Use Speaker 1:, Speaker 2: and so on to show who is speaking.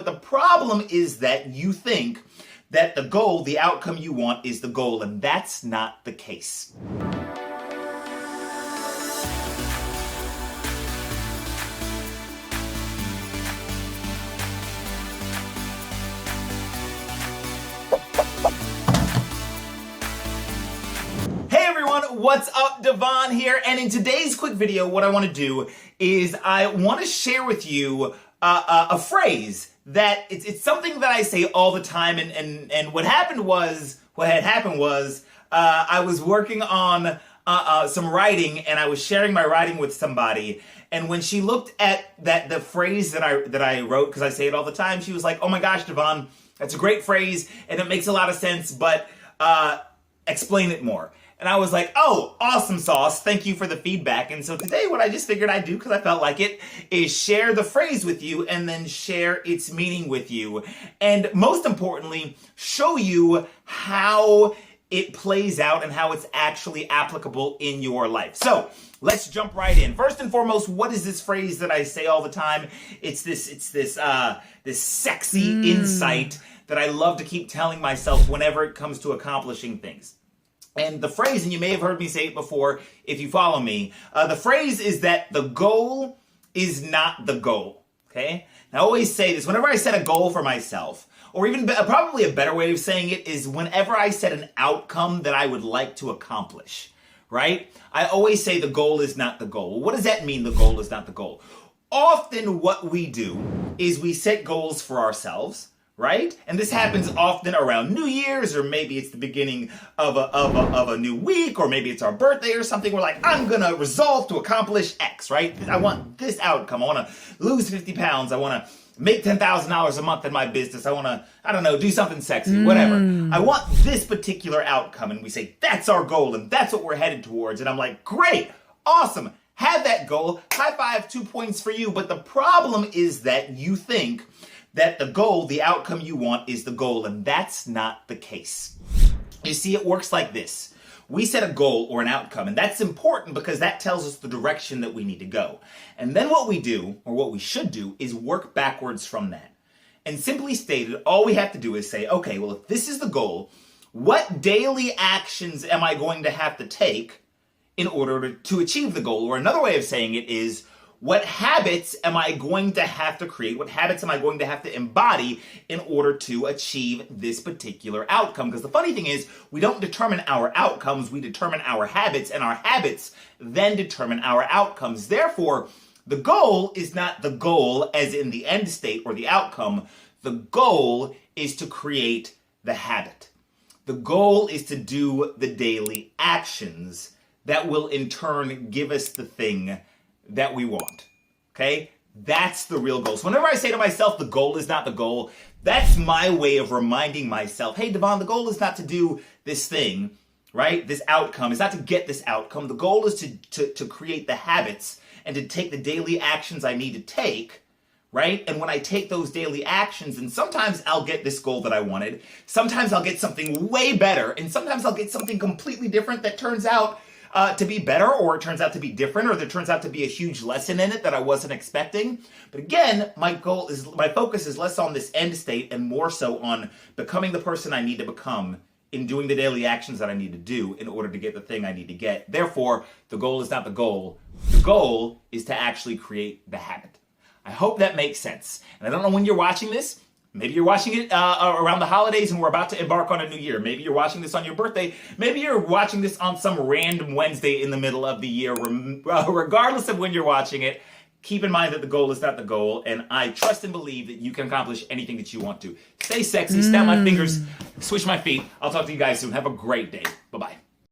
Speaker 1: the problem is that you think that the goal, the outcome you want, is the goal, and that's not the case. What's up, Devon here, and in today's quick video, what I want to do is I want to share with you a phrase that it's something that I say all the time, and what had happened was I was working on some writing, and I was sharing my writing with somebody, and when she looked at the phrase that I wrote, because I say it all the time, she was like, "Oh my gosh, Devon, that's a great phrase, and it makes a lot of sense, but explain it more." And I was like, oh, awesome sauce. Thank you for the feedback. And so today what I just figured I'd do, because I felt like it, is share the phrase with you and then share its meaning with you. And most importantly, show you how it plays out and how it's actually applicable in your life. So let's jump right in. First and foremost, what is this phrase that I say all the time? It's this sexy insight that I love to keep telling myself whenever it comes to accomplishing things. And the phrase, and you may have heard me say it before if you follow me, the phrase is that the goal is not the goal, okay? And I always say this, whenever I set a goal for myself, or even probably a better way of saying it is whenever I set an outcome that I would like to accomplish, right? I always say the goal is not the goal. Well, what does that mean, the goal is not the goal? Often what we do is we set goals for ourselves, right? And this happens often around New Year's, or maybe it's the beginning of a new week, or maybe it's our birthday or something. We're like, I'm gonna resolve to accomplish X, right? I want this outcome. I wanna lose 50 pounds. I wanna make $10,000 a month in my business. I wanna, I don't know, do something sexy, whatever. I want this particular outcome. And we say, that's our goal, and that's what we're headed towards. And I'm like, great, awesome, have that goal. High five, 2 points for you. But the problem is that you think that the goal, the outcome you want, is the goal, and that's not the case. You see, it works like this. We set a goal or an outcome, and that's important because that tells us the direction that we need to go. And then what we do, or what we should do, is work backwards from that. And simply stated, all we have to do is say, okay, well, if this is the goal, what daily actions am I going to have to take in order to achieve the goal? Or another way of saying it is, what habits am I going to have to create? What habits am I going to have to embody in order to achieve this particular outcome? Because the funny thing is, we don't determine our outcomes, we determine our habits, and our habits then determine our outcomes. Therefore, the goal is not the goal as in the end state or the outcome. The goal is to create the habit. The goal is to do the daily actions that will in turn give us the thing that we want, okay? That's the real goal. So whenever I say to myself, the goal is not the goal, that's my way of reminding myself, hey, Devon, the goal is not to do this thing, right? This outcome is not to get this outcome. The goal is to create the habits and to take the daily actions I need to take, right? And when I take those daily actions, and sometimes I'll get this goal that I wanted, sometimes I'll get something way better, and sometimes I'll get something completely different that turns out to be better, or it turns out to be different, or there turns out to be a huge lesson in it that I wasn't expecting. But again, my focus is less on this end state and more so on becoming the person I need to become in doing the daily actions that I need to do in order to get the thing I need to get. Therefore, the goal is not the goal. The goal is to actually create the habit. I hope that makes sense. And I don't know when you're watching this. Maybe you're watching it around the holidays and we're about to embark on a new year. Maybe you're watching this on your birthday. Maybe you're watching this on some random Wednesday in the middle of the year. Regardless of when you're watching it, keep in mind that the goal is not the goal. And I trust and believe that you can accomplish anything that you want to. Stay sexy, snap my fingers, switch my feet. I'll talk to you guys soon. Have a great day. Bye-bye.